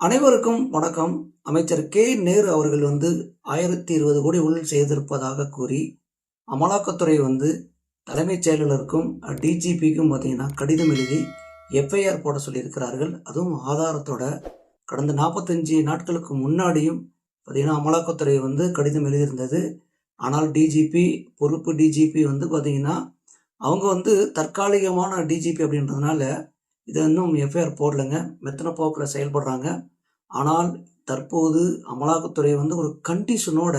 அனைவருக்கும் வணக்கம். அமைச்சர் கே. நேரு அவர்கள் 1020 கோடி ஊழல் செய்திருப்பதாக கூறி அமலாக்கத்துறை தலைமைச் செயலாளருக்கும் டிஜிபிக்கும் கடிதம் எழுதி எஃப்ஐஆர் போட சொல்லியிருக்கிறார்கள். அதுவும் ஆதாரத்தோட. கடந்த 45 நாட்களுக்கு முன்னாடியும் அமலாக்கத்துறை கடிதம் எழுதியிருந்தது. ஆனால் பொறுப்பு டிஜிபி அவங்க தற்காலிகமான டிஜிபி அப்படின்றதுனால இதை இன்னும் எஃப்ஐஆர் போடலைங்க. மெத்தன போக்கில் செயல்படுறாங்க. ஆனால் தற்போது அமலாக்கத்துறை ஒரு கண்டிஷனோட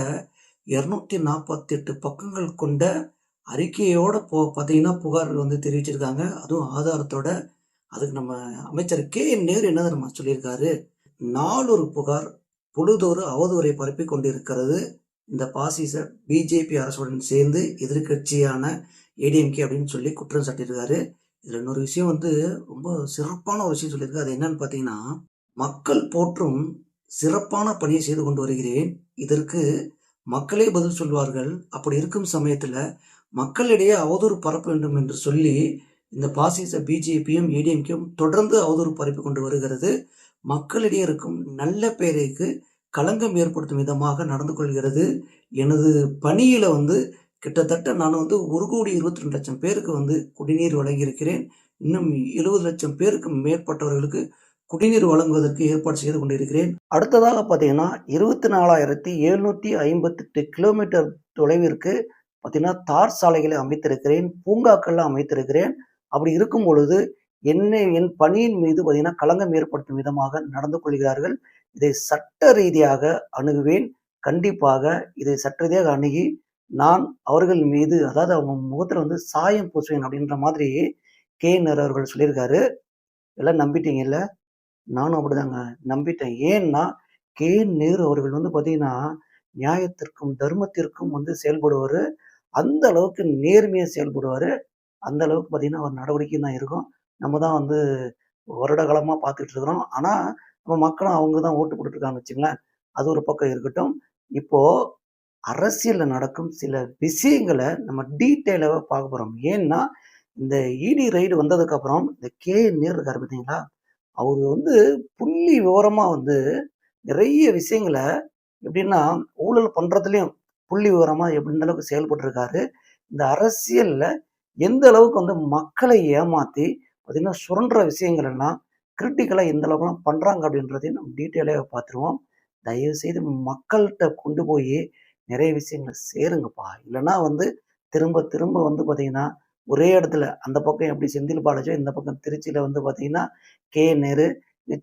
248 பக்கங்கள் கொண்ட அறிக்கையோட புகார் தெரிவிச்சிருக்காங்க. அதுவும் ஆதாரத்தோட. அதுக்கு நம்ம அமைச்சர் கே. நேரு என்ன நம்ம சொல்லியிருக்காரு, நாளொரு புகார் பொழுதொரு அவதூறை பரப்பி கொண்டிருக்கிறது இந்த பாசிச பிஜேபி அரசுடன் சேர்ந்து எதிர்கட்சியான ஏடிஎம்கே அப்படின்னு சொல்லி குற்றம் சாட்டியிருக்காரு. இதுல இன்னொரு விஷயம் ரொம்ப சிறப்பான ஒரு விஷயம் சொல்லியிருக்கு. அது என்னன்னு பார்த்தீங்கன்னா, மக்கள் போற்றும் சிறப்பான பணியை செய்து கொண்டு வருகிறேன். இதற்கு மக்களே பதில் சொல்வார்கள். அப்படி இருக்கும் சமயத்துல மக்களிடையே அவதூறு பரப்ப வேண்டும் என்று சொல்லி இந்த பாசிச பிஜேபியும் ஏடிஎம்கேயும் தொடர்ந்து அவதூறு பரப்பி கொண்டு வருகிறது. மக்களிடையே இருக்கும் நல்ல பேருக்கு களங்கம் ஏற்படுத்தும் விதமாக நடந்து கொள்கிறது. எனது பணியில கிட்டத்தட்ட நான் 1,22,00,000 பேருக்கு குடிநீர் வழங்கியிருக்கிறேன். இன்னும் 70 லட்சம் பேருக்கு மேற்பட்டவர்களுக்கு குடிநீர் வழங்குவதற்கு ஏற்பாடு செய்து கொண்டிருக்கிறேன். அடுத்ததாக பார்த்தீங்கன்னா 24,758 கிலோமீட்டர் தொலைவிற்கு தார் சாலைகளை அமைத்திருக்கிறேன், பூங்காக்கள்லாம் அமைத்திருக்கிறேன். அப்படி இருக்கும் பொழுது என் பணியின் மீது களங்கம் ஏற்படுத்தும் விதமாக நடந்து கொள்கிறார்கள். இதை சட்ட ரீதியாக அணுகுவேன். கண்டிப்பாக இதை சட்ட ரீதியாக அணுகி நான் அவர்கள் மீது, அதாவது அவங்க முகத்துல சாயம் பூசுவேன் அப்படின்ற மாதிரி கே. நேரு அவர்கள் சொல்லியிருக்காரு. எல்லாம் நம்பிட்டீங்கல்ல? நானும் அப்படிதாங்க நம்பிட்டேன். ஏன்னா கே. நேரு அவர்கள் பார்த்தீங்கன்னா நியாயத்திற்கும் தர்மத்திற்கும் செயல்படுவார். அந்த அளவுக்கு நேர்மையாக செயல்படுவார். அந்த அளவுக்கு பார்த்தீங்கன்னா அவர் நடவடிக்கை தான் இருக்கும். நம்ம தான் வருட காலமாக பார்த்துட்டு இருக்கிறோம். ஆனால் நம்ம மக்களும் அவங்க தான் ஓட்டு போட்டுருக்காங்கன்னு வச்சுங்களேன். அது ஒரு பக்கம் இருக்கட்டும். இப்போ அரசியல்ல நடக்கும் சில விஷயங்களை நம்ம டீட்டெயிலாக பார்க்க போறோம். ஏன்னா இந்த இடி ரைடு வந்ததுக்கு அப்புறம் இந்த கே. நேரு இருக்காரு பார்த்தீங்களா, அவரு புள்ளி விவரமா நிறைய விஷயங்களை எப்படின்னா ஊழல் பண்றதுலயும் புள்ளி விவரமா எந்த அளவுக்கு செயல்பட்டு இருக்காரு. இந்த அரசியல்ல எந்த அளவுக்கு மக்களை ஏமாத்தி பார்த்தீங்கன்னா சுரண்டுற விஷயங்கள் எல்லாம் கிரிட்டிக்கலா எந்த அளவுக்குலாம் பண்றாங்க அப்படின்றதையும் நம்ம டீட்டெயிலாக பார்த்துருவோம். தயவு செய்து மக்கள்கிட்ட கொண்டு போய் நிறைய விஷயங்களை சேருங்கப்பா. இல்லைன்னா திரும்ப திரும்ப பார்த்தீங்கன்னா ஒரே இடத்துல அந்த பக்கம் எப்படி செந்தில் பாலாஜியோ, இந்த பக்கம் திருச்சியில பார்த்தீங்கன்னா கே. நேரு,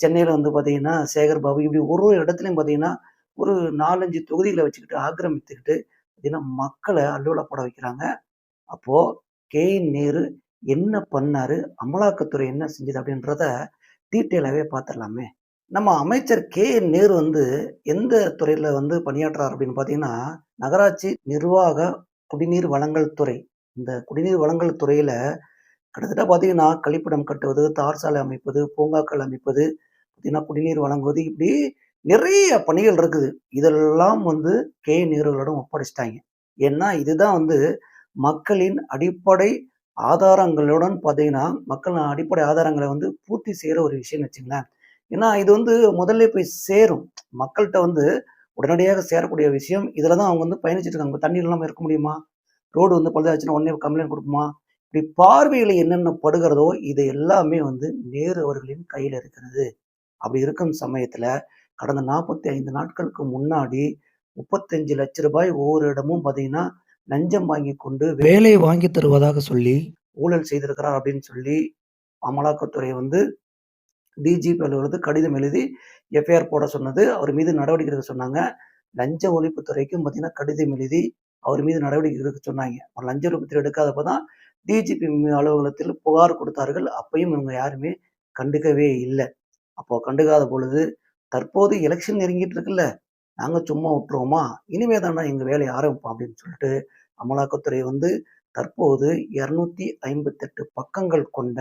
சென்னையில பார்த்தீங்கன்னா சேகர் பாபு, இப்படி ஒரு ஒரு இடத்துலையும் பார்த்தீங்கன்னா ஒரு 4-5 தொகுதிகளை வச்சுக்கிட்டு ஆக்கிரமித்துக்கிட்டு பார்த்தீங்கன்னா மக்களை அல்லோலப்பட வைக்கிறாங்க. அப்போ கே. நேரு என்ன பண்ணாரு, அமலாக்கத்துறை என்ன செஞ்சது அப்படின்றத டீட்டெயிலாகவே பார்த்துடலாமே. நம்ம அமைச்சர் கே. நேரு எந்த துறையில பணியாற்றுறார் அப்படின்னு பார்த்தீங்கன்னா, நகராட்சி நிர்வாக குடிநீர் வழங்கல் துறை. இந்த குடிநீர் வழங்கல் துறையில கிட்டத்தட்ட பார்த்தீங்கன்னா கழிப்பிடம் கட்டுவது, தார் சாலை அமைப்பது, பூங்காக்கள் அமைப்பது, பார்த்தீங்கன்னா குடிநீர் வழங்குவது, இப்படி நிறைய பணிகள் இருக்குது. இதெல்லாம் கே. நேருகளிடம் ஒப்படைச்சிட்டாங்க. ஏன்னா இதுதான் மக்களின் அடிப்படை ஆதாரங்களுடன் பார்த்தீங்கன்னா மக்கள் அடிப்படை ஆதாரங்களை பூர்த்தி செய்யற ஒரு விஷயம்னு வச்சுங்களேன். ஏன்னா இது முதல்ல போய் சேரும் மக்கள்கிட்ட உடனடியாக சேரக்கூடிய விஷயம். இதுல தான் அவங்க பயணிச்சுட்டு இருக்காங்க. தண்ணீர் இல்லாமல் இருக்க முடியுமா? ரோடு பழுதாச்சுன்னா உடனே கம்ப்ளைண்ட் கொடுக்குமா? இப்படி பார்வையில் என்னென்ன படுகிறதோ இது எல்லாமே நேரு அவர்களின் கையில் இருக்கிறது. அப்படி இருக்கும் சமயத்துல கடந்த 45 நாட்களுக்கு முன்னாடி 35 லட்சம் ரூபாய் ஒவ்வொரு இடமும் பார்த்தீங்கன்னா லஞ்சம் வாங்கி கொண்டு வேலை வாங்கி தருவதாக சொல்லி ஊழல் செய்திருக்கிறார் அப்படின்னு சொல்லி அமலாக்கத்துறை டிஜிபி அலுவலகத்துக்கு கடிதம் எழுதி எஃப்ஐஆர் போட சொன்னது. அவர் மீது நடவடிக்கை எடுக்க சொன்னாங்க. லஞ்ச ஒழிப்புத்துறைக்கும் பார்த்தீங்கன்னா கடிதம் எழுதி அவர் மீது நடவடிக்கை எடுக்க சொன்னாங்க. அவர் லஞ்ச ஒழிப்புத்துறை எடுக்காதப்பதான் டிஜிபி அலுவலகத்தில் புகார் கொடுத்தார்கள். அப்பையும் இவங்க யாருமே கண்டுக்கவே இல்லை. அப்போ கண்டுக்காத பொழுது தற்போது எலெக்ஷன் நெருங்கிட்டு இருக்குல்ல, நாங்க சும்மா விட்டுருவோமா, இனிமே தானே எங்க வேலையை ஆரம்பிப்போம் அப்படின்னு சொல்லிட்டு அமலாக்கத்துறை தற்போது 258 பக்கங்கள் கொண்ட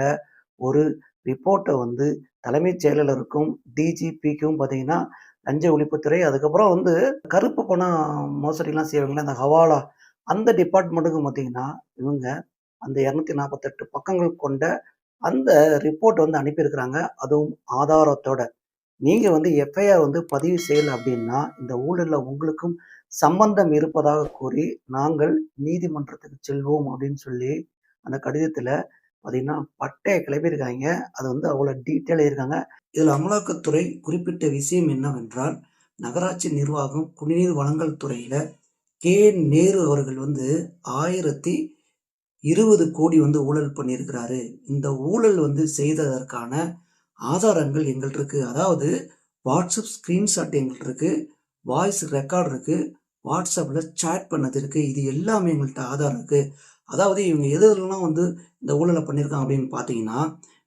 ஒரு ரிப்போர்ட்டை தலைமைச் செயலாளருக்கும் டிஜிபிக்கும் பார்த்தீங்கன்னா லஞ்ச ஒழிப்புத்துறை, அதுக்கப்புறம் கருப்பு பணம் மோசடிலாம் செய்வாங்களே அந்த ஹவாலா, அந்த டிபார்ட்மெண்ட்டுக்கும் பார்த்தீங்கன்னா இவங்க அந்த 248 பக்கங்கள் கொண்ட அந்த ரிப்போர்ட் அனுப்பியிருக்கிறாங்க. அதுவும் ஆதாரத்தோட. நீங்க வந்து எஃப்ஐஆர் வந்து பதிவு செய்யல அப்படின்னா, இந்த ஊழல்ல உங்களுக்கும் சம்பந்தம் இருப்பதாக கூறி, நாங்கள் நீதிமன்றத்துக்கு செல்வோம் அப்படின்னு சொல்லி, அந்த கடிதத்தில பார்த்தீங்கன்னா, பட்டைய கிளப்பியிருக்காய்ங்க. அது வந்து அவ்வளோ டீட்டெயிலா எழுதியிருக்காங்க. இதில அமலாக்கத்துறை குறிப்பிட்ட விஷயம் என்னவென்றால், நகராட்சி நிர்வாகம், குடிநீர் வழங்கல் துறையில கே. நேரு அவர்கள் வந்து 1020 கோடி வந்து ஊழல் பண்ணியிருக்கிறாரு. இந்த ஊழல் வந்து செய்ததற்கான ஆதாரங்கள் எங்கள்ட்ட இருக்கு. அதாவது வாட்ஸ்அப் ஸ்கிரீன்ஷாட் எங்கள்ட்ட இருக்கு. வாய்ஸ் ரெக்கார்ட் இருக்கு. வாட்ஸ்அப்ல சாட் பண்ணது இருக்கு. இது எல்லாமே எங்கள்ட்ட ஆதாரம் இருக்கு. அதாவது இவங்க எதுலாம் வந்து இந்த ஊழலை பண்ணியிருக்காங்க அப்படின்னு பார்த்தீங்கன்னா,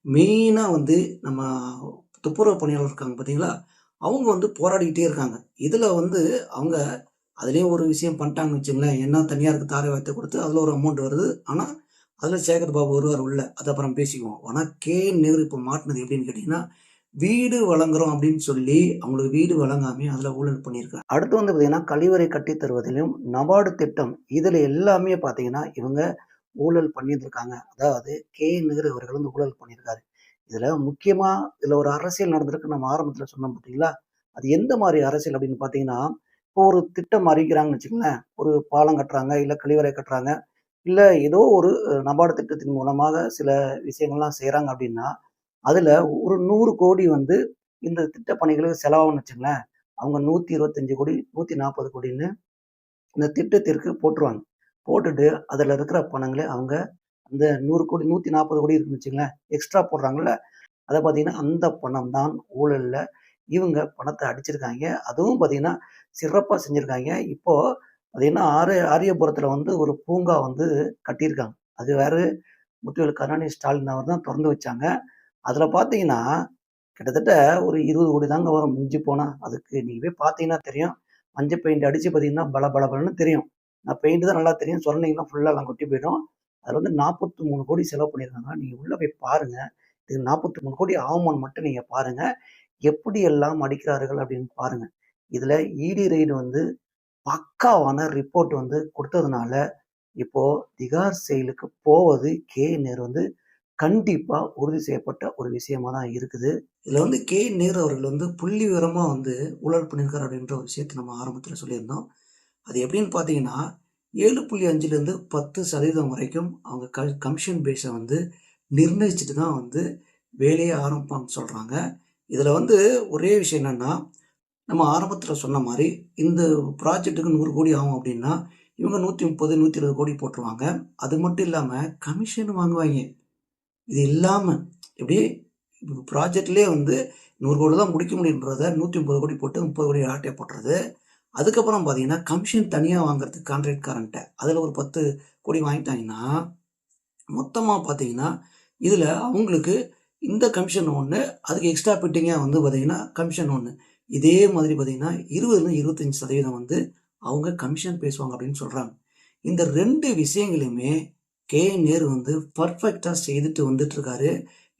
மெயினா வந்து நம்ம துப்புரவு பணியாளர் இருக்காங்க பார்த்தீங்களா? அவங்க வந்து போராடிக்கிட்டே இருக்காங்க. இதுல வந்து அவங்க அதுலயும் ஒரு விஷயம் பண்ணிட்டாங்கன்னு வச்சுங்களேன். என்ன தனியாருக்கு தாரை வார்த்தை கொடுத்து அதுல ஒரு அமௌண்ட் வருது. ஆனா, அதுல சேகர் பாபு வருவார் உள்ள. அது அப்புறம் பேசிக்குவோம். ஆனா நேரு இப்ப மாட்டுனது எப்படின்னு கேட்டீங்கன்னா, வீடு வழங்குறோம் அப்படின்னு சொல்லி அவங்களுக்கு வீடு வழங்காம அதுல ஊழல் பண்ணியிருக்காங்க. அடுத்து வந்து பார்த்தீங்கன்னா, கழிவறை கட்டித் தருவதிலும் நபார்டு திட்டம் இதுல எல்லாமே பார்த்தீங்கன்னா, இவங்க ஊழல் பண்ணியிருந்திருக்காங்க. அதாவது நேரு அவர்கள் வந்து ஊழல் பண்ணியிருக்காரு. இதுல முக்கியமா இதுல ஒரு அரசியல் நடந்திருக்கு நம்ம ஆரம்பத்துல சொன்னோம் பார்த்தீங்களா? அது எந்த மாரி அரசியல் அப்படின்னு பார்த்தீங்கன்னா, இப்போ ஒரு திட்டம் அறிவிக்கிறாங்கன்னு வச்சுக்கங்களேன். ஒரு பாலம் கட்டுறாங்க, இல்ல கழிவறை கட்டுறாங்க, இல்ல ஏதோ ஒரு நபார்டு திட்டத்தின் மூலமாக சில விஷயங்கள்லாம் செய்றாங்க அப்படின்னா, அதுல ஒரு 100 கோடி வந்து இந்த திட்ட பணிகளுக்கு செலவாகும்னு வச்சுங்களேன். அவங்க 125 கோடி, 140 கோடின்னு இந்த திட்டத்திற்கு போட்டுருவாங்க. போட்டுட்டு அதுல இருக்கிற பணங்கள அவங்க அந்த 100 கோடி, 140 கோடி இருக்குன்னு வச்சுங்களேன், எக்ஸ்ட்ரா போடுறாங்கல்ல, அத பார்த்தீங்கன்னா, அந்த பணம் தான் ஊழல்ல இவங்க பணத்த அடிச்சிருக்காய்ங்க. அதுவும் பார்த்தீங்கன்னா, சிறப்பா செஞ்சிருக்காய்ங்க. இப்போ பார்த்தீங்கன்னா, ஆரியபுரத்தில வந்து ஒரு பூங்கா வந்து கட்டியிருக்காங்க. அது யாரு? முத்துவேல் கருணாநிதி ஸ்டாலின் அவர் தான் தொறந்து வச்சாங்க. அதில பார்த்தீங்கன்னா, கிட்டத்தட்ட ஒரு 20 கோடி தாங்க வரும் மிஞ்சி போனா. அதுக்கு நீங்க போய் பார்த்தீங்கன்னா தெரியும். மஞ்ச பெயிண்ட் அடிச்சு பார்த்தீங்கன்னா, பளபளன்னு தெரியும். நான் பெயிண்ட் தான் நல்லா தெரியும். சொன்னீங்கன்னா ஃபுல்லா எல்லாம் கொட்டி போயிடும். அதில வந்து 43 கோடி செலவு பண்ணியிருக்காங்க. நீங்க உள்ள போய் பாருங்க. இது 43 கோடி ஆகுமான்னு மட்டும் நீங்க பாருங்க. எப்படியெல்லாம் அடிக்கிறார்கள் அப்படின்னு பாருங்க. இதுல இடி ரெய்டு வந்து பக்காவான ரிப்போர்ட் வந்து குடுத்ததுனால, இப்போ திகார் செயலுக்கு போவது நேரு வந்து கண்டிப்பா உறுதி செய்யப்பட்ட ஒரு விஷயமா தான் இருக்குது. இதுல வந்து நேரு அவர்கள் வந்து புள்ளி விவரமா வந்து ஊழல் பண்ணியிருக்காரு அப்படின்ற ஒரு விஷயத்த நம்ம ஆரம்பத்துல சொல்லியிருந்தோம். அது எப்படின்னு பார்த்தீங்கன்னா, 7.5லேருந்து 10% வரைக்கும் அவங்க கமிஷன் பேஸ வந்து நிர்ணயிச்சுட்டு தான் வந்து வேலையே ஆரம்பிப்பாங்கன்னு சொல்றாங்க. இதுல வந்து ஒரே விஷயம் என்னன்னா, நம்ம ஆரம்பத்துல சொன்ன மாரி, இந்த ப்ராஜெக்ட்டுக்கு 100 கோடி ஆகும் அப்டின்னா, இவங்க 130, 120 கோடி போட்டுருவாங்க. அது மட்டும் இல்லாம கமிஷன் வாங்குவாய்ங்க. இது இல்லாம எப்டி ப்ராஜெக்ட்லயே வந்து 100 கோடி தான் முடிக்க முடியும்ன்றத 130 கோடி போட்டு 30 கோடி ஆட்டைய போட்டுறது. அதுக்கப்புறம் பார்த்தீங்கன்னா, கமிஷன் தனியா வாங்குறதுக்கு கான்ட்ராக்ட்காரன்ட்ட. அதுல ஒரு 10 கோடி வாங்கிட்டாங்கன்னா, மொத்தமா பார்த்தீங்கன்னா, இதுல அவங்களுக்கு இந்த கமிஷன் ஒண்ணு, அதுக்கு எக்ஸ்ட்ரா ஃபிட்டிங்கா வந்து பார்த்தீங்கன்னா, கமிஷன் ஒண்ணு. இதே மாதிரி பார்த்தீங்கன்னா, 20லிருந்து 25% வந்து அவங்க கமிஷன் பேசுவாங்க அப்படின்னு சொல்றாங்க. இந்த 2 விஷயங்களையுமே நேரு வந்து பெர்ஃபெக்ட்டா செய்துட்டு வந்துட்டு இருக்காரு.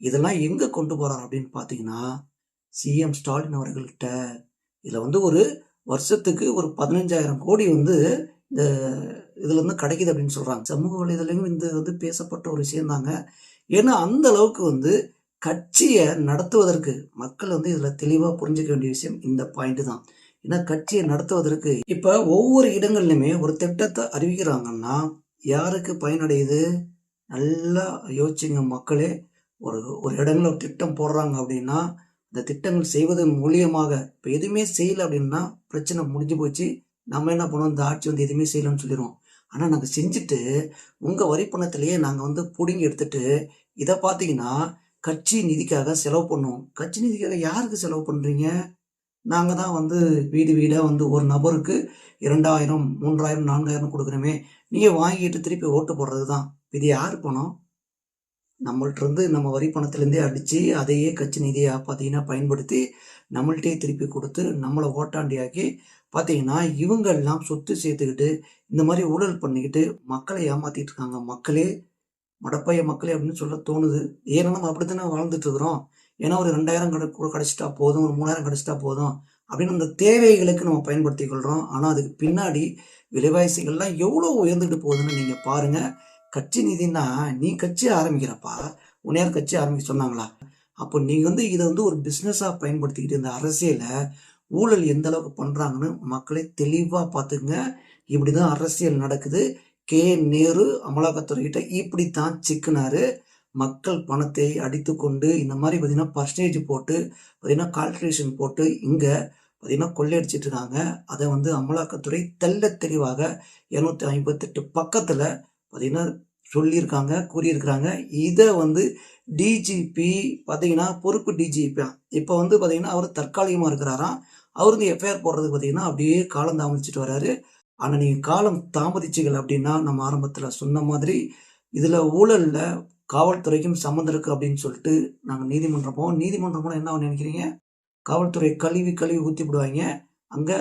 இதெல்லாம் எங்க கொண்டு போறாரு அப்படின்னு பார்த்தீங்கன்னா, சிஎம் ஸ்டாலின் அவர்கள்ட்ட. இதுல வந்து ஒரு வருஷத்துக்கு ஒரு 15,000 கோடி வந்து இந்த இதுல இருந்து கிடைக்குது அப்படின்னு சொல்றாங்க. சமூக வலைதளங்களும் இந்த வந்து பேசப்பட்ட ஒரு விஷயம் தாங்க. ஏன்னா அந்த அளவுக்கு வந்து கட்சிய நடத்துவதற்கு மக்கள் வந்து இதுல தெளிவா புரிஞ்சுக்க வேண்டிய விஷயம் இந்த பாயிண்ட் தான். ஏன்னா கட்சிய நடத்துவதற்கு இப்ப ஒவ்வொரு இடங்கள்லயுமே ஒரு திட்டத்த அறிவிக்கிறாங்கன்னா, யாருக்கு பயனடையுது? நல்லா யோசிச்சுங்க மக்களே. ஒரு ஒரு இடங்கள்ல ஒரு திட்டம் போடுறாங்க அப்படின்னா, அந்த திட்டங்கள் செய்வதன் மூலியமாக இப்ப எதுவுமே செய்யல அப்படின்னா பிரச்சனை முடிஞ்சு போச்சு. நம்ம என்ன பண்ணுவோம், இந்த ஆட்சி வந்து எதுவுமே செய்யலன்னு சொல்லிருவோம். ஆனா நாங்க செஞ்சுட்டு, உங்க வரி பணத்திலேயே நாங்க வந்து புடுங்கி எடுத்துட்டு, இத பார்த்தீங்கன்னா, கட்சி நிதிக்காக செலவு பண்ணுவோம். கட்சி நிதிக்காக யாருக்கு செலவு பண்றீங்க? நாங்க தான் வந்து வீடு வீடா வந்து ஒரு நபருக்கு 2000, 3000, 4000 குடுக்குறோமே. நீங்க வாங்கிட்டு திருப்பி ஓட்டு போடுறது தான். இது யாரு பணம்? நம்மள்ட்டருந்து நம்ம வரி பணத்திலேருந்தே அடிச்சு, அதையே கட்சி நிதியா பார்த்தீங்கன்னா பயன்படுத்தி, நம்மள்ட்டயே திருப்பி குடுத்து, நம்மள ஓட்டாண்டியாக்கி, பார்த்தீங்கன்னா, இவங்கெல்லாம் சொத்து சேர்த்துக்கிட்டு, இந்த மாரி ஊழல் பண்ணிக்கிட்டு, மக்களை ஏமாத்திட்டு இருக்காங்க. மக்களே, மடப்பைய மக்களே அப்படின்னு சொல்ல தோணுது. ஏன்னா நம்ம அப்படித்தானே வாழ்ந்துட்டு இருக்கிறோம். ஏன்னா ஒரு 2000 கிடைச்சிட்டா போதும், ஒரு 3000 கிடைச்சிட்டா போதும், அப்படின்னு அந்த தேவைகளுக்கு நம்ம பயன்படுத்திக் கொள்றோம். ஆனா அதுக்கு பின்னாடி விலைவாசிகள்லாம் எவ்வளோ உயர்ந்துட்டு போகுதுன்னு நீங்க பாருங்க. கட்சி நிதின்னா, நீ கட்சி ஆரம்பிக்கிறப்பா, உன்ன யார் கட்சி ஆரம்பிக்க சொன்னாங்களா? அப்போ நீங்க இத ஒரு பிசினஸா பயன்படுத்திக்கிட்டு இந்த அரசியல ஊழல் எந்த அளவுக்கு பண்றாங்கன்னு மக்களே தெளிவா பார்த்துக்கங்க. இப்படிதான் அரசியல் நடக்குது. நேரு அமலாக்கத்துறைகிட்ட இப்படித்தான் சிக்குனாரு. மக்கள் பணத்தை அடித்துக்கொண்டு இந்த மாரி பார்த்தீங்கன்னா, பர்சன்டேஜ் போட்டு பார்த்தீங்கன்னா, கால்குலேஷன் போட்டு இங்க பார்த்தீங்கன்னா, கொள்ளையடிச்சிட்டு இருக்காங்க. அத அமலாக்கத்துறை தெள்ளத் தெளிவாக 258 பக்கத்துல பார்த்தீங்கன்னா சொல்லியிருக்காங்க, கூறியிருக்கிறாங்க. இத டிஜிபி பார்த்தீங்கன்னா, பொறுப்பு டிஜிபி இப்ப பார்த்தீங்கன்னா, அவரு தற்காலிகமா இருக்கிறாராம். அவரு எஃப்ஐஆர் போடுறதுக்கு பார்த்தீங்கன்னா, அப்படியே காலம் தாமதிச்சுட்டு வராரு. ஆனா, நீங்க காலம் தாமதிச்சீங்கள் அப்படின்னா, நம்ம ஆரம்பத்துல சொன்ன மாதிரி, இதுல ஊழல்ல காவல்துறைக்கும் சம்மந்தம் இருக்கு அப்படின்னு சொல்லிட்டு நாங்க நீதிமன்றம் போவோம். நீதிமன்றம் போனா என்ன ஆகும்னு நினைக்கிறீங்க? காவல்துறை கழுவி கழுவி ஊத்திப்புடுவாய்ங்க. அங்க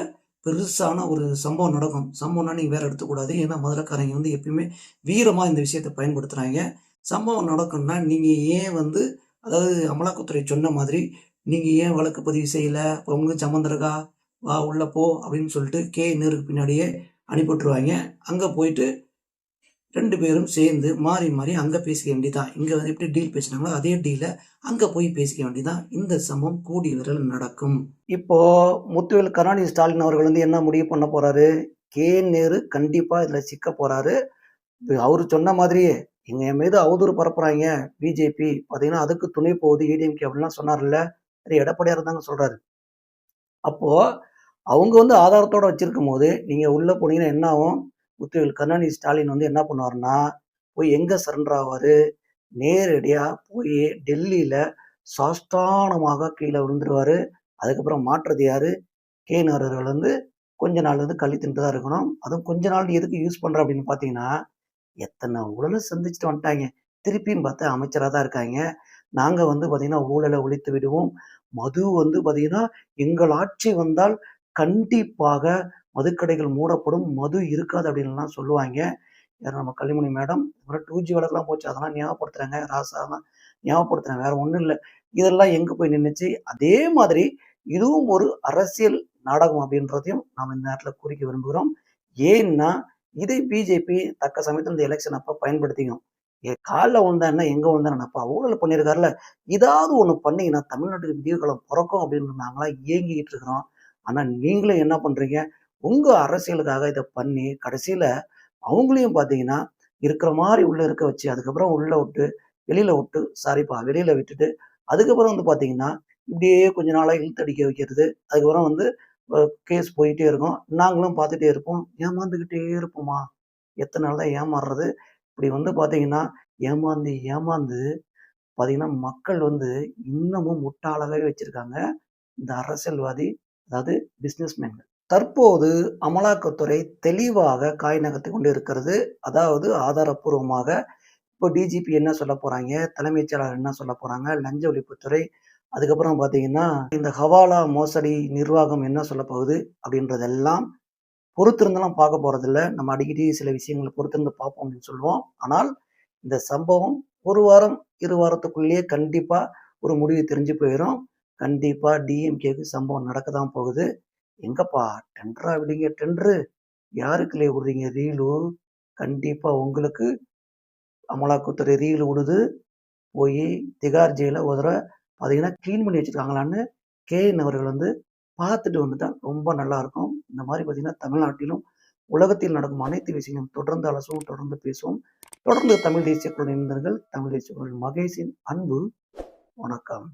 பெருசான ஒரு சம்பவம் நடக்கும். சம்பவம்னா நீங்க வேற எடுத்துக்கூடாது. ஏன்னா மதுரைக்காரங்க எப்பயுமே வீரமா இந்த விஷயத்த பயன்படுத்துறாய்ங்க. சம்பவம் நடக்கும்னா, நீங்க ஏன் அதாவது அமலாக்கத்துறை சொன்ன மாதிரி, நீங்க ஏன் வழக்கு பதிவு செய்யல? உங்களுக்கு சம்மந்தம் இருக்கா? வா உள்ள போ அப்படின்னு சொல்லிட்டு நேருக்கு பின்னாடியே அனுப்பி விட்டுருவாய்ங்க. அங்க போயிட்டு 2 பேரும் சேர்ந்து மாறி மாறி அங்க பேசிக்க வேண்டியதுதான். இங்க எப்படி டீல் பேசினாங்களோ அதே டீல அங்க போய் பேசிக்க வேண்டியதுதான். இந்த சம்பவம் கூடிய விரைவில் நடக்கும். இப்போ முத்துவேல் கருணாநிதி ஸ்டாலின் அவர்கள் என்ன முடிவு பண்ண போறாரு? நேரு கண்டிப்பா இதுல சிக்க போறாரு. அவரு சொன்ன மாதிரியே என் மீது அவதூறு பரப்புறாய்ங்க பிஜேபி பார்த்தீங்கன்னா, அதுக்கு துணை போகுது ஏடிஎம்கே அப்படின்லாம் சொன்னார்ல. எடப்பாடியார் தாங்க சொல்றாரு. அப்போ அவங்க ஆதாரத்தோட வச்சிருக்கும்போது, நீங்க உள்ள போனீங்கன்னா என்ன ஆகும்? முத்துவேல் கருணாநிதி ஸ்டாலின் என்ன பண்ணுவாருன்னா, போய் எங்க சரண்டர் ஆவாரு? நேரடியா போய் டெல்லியில சாஷ்டாங்கமாக கீழ விழுந்துருவாரு. அதுக்கப்புறம் மாற்றுறது யாரு? நேரு அவர்கள் கொஞ்ச நாள் களி தின்னுட்டு தான் இருக்கணும். அதுவும் கொஞ்ச நாள் எதுக்கு யூஸ் பண்றேன் அப்படின்னு பார்த்தீங்கன்னா, எத்தன ஊழல சந்திச்சுட்டு வந்துட்டாய்ங்க. திருப்பியும் பார்த்தா அமைச்சரா தான் இருக்காய்ங்க. நாங்க பார்த்தீங்கன்னா, ஊழல ஒழித்து விடுவோம். மது பார்த்தீங்கன்னா, எங்கள் ஆட்சி வந்தால் கண்டிப்பாக மதுக்கடைகள் மூடப்படும். மது இருக்காது அப்படின்லாம் சொல்லுவாய்ங்க. யாரு நம்ம கல்விமணி மேடம். அப்புறம் 2G வழக்குலாம் போச்சு. அதெல்லாம் ஞாபகப்படுத்துறேங்க. ராசாலாம் ஞாபகப்படுத்துறேன். வேற ஒண்ணும் இல்ல. இதெல்லாம் எங்க போய் நின்னுச்சு? அதே மாதிரி இதுவும் ஒரு அரசியல் நாடகம் அப்படின்றதையும் நாம இந்த நேரத்துல குறிக்க விரும்புகிறோம். ஏன்னா, இதை பிஜேபி தக்க சமயத்துல இந்த எலக்ஷன் அப்ப பயன்படுத்திக்கும். கால்ல விழுந்தா என்ன? எங்க விழுந்தா என்னப்பா? ஊழல் பண்ணியிருக்காருல்ல. ஏதாவது ஒண்ணு பண்ணீங்கன்னா, தமிழ்நாட்டுக்கு விடிவு காலம் பொறக்கும் அப்படின்னு நாங்கலாம் ஏங்கிக்கிட்டு இருக்கிறோம். ஆனா, நீங்களும் என்ன பண்றீங்க? உங்க அரசியலுக்காக இத பண்ணி, கடைசியில அவங்களையும் பார்த்தீங்கன்னா, இருக்கிற மாரி உள்ள இருக்க வச்சு, அதுக்கப்புறம் உள்ள விட்டு, வெளியில விட்டு சாரிப்பா வெளியில விட்டுட்டு, அதுக்கப்புறம் பார்த்தீங்கன்னா, இப்படியே கொஞ்ச நாளா இழுத்தடிக்க வைக்கிறது. அதுக்கப்புறம் அ கேஸ் போயிட்டே இருக்கும். நாங்களும் பார்த்துட்டே இருப்போம். ஏமாந்துகிட்டே இருப்போமா? எத்தன நாள் தான் ஏமாறுறது? இப்படி பார்த்தீங்கன்னா, ஏமாந்து ஏமாந்து பார்த்தீங்கன்னா, மக்கள் இன்னமும் முட்டாளாவே வச்சிருக்காங்க. இந்த அரசியல்வாதி, அதாவது பிசினஸ்மேன். தற்போது அமலாக்கத்துறை தெளிவாக காய் நகர்த்திக் கொண்டு இருக்கிறது. அதாவது ஆதாரப்பூர்வமாக இப்போ டிஜிபி என்ன சொல்லப் போறாய்ங்க, தலைமைச் செயலாளர் என்ன சொல்லப் போறாங்க, லஞ்ச ஒழிப்புத்துறை, அதுக்கப்புறம் பார்த்தீங்கன்னா, இந்த ஹவாலா மோசடி நிர்வாகம் என்ன சொல்லப் போகுது அப்படின்றதெல்லாம் பொறுத்திருந்தெல்லாம் பார்க்க போறதில்ல. நம்ம அடிக்கடி சில விஷயங்கள பொறுத்திருந்து பார்ப்போம் அப்படின்னு சொல்லுவோம். ஆனால் இந்த சம்பவம் 1 வாரம், 2 வாரத்துக்குள்ளேயே கண்டிப்பா ஒரு முடிவு தெரிஞ்சு போயிரும். கண்டிப்பா டிஎம்கேக்கு சம்பவம் நடக்க தான் போகுது. எங்கப்பா டெண்டரா விடுங்க டெண்டரு. யாருக்குலே விடுறீங்க ரீலு? கண்டிப்பா உங்களுக்கு அமலாக்கத்துறை ரீல் விடுது. போயி திகார் ஜெயில ஒரு தடவ பார்த்தீங்கன்னா, கிளீன் பண்ணி வச்சிருக்காங்களான்னு கேஎன் அவர்கள் பார்த்துட்டு வந்துட்டா ரொம்ப நல்லாருக்கும். இந்த மாரி பார்த்தீங்கன்னா, தமிழ்நாட்டிலும், உலகத்தில் நடக்கும் அனைத்து விஷயங்களும் தொடர்ந்து அலசுவோம், தொடர்ந்து பேசுவோம். தொடர்ந்து தமிழ் தேசிய குரல் இணைந்தீர்கள். தமிழ் தேசிய குரல் மகேஷின் அன்பு வணக்கம்.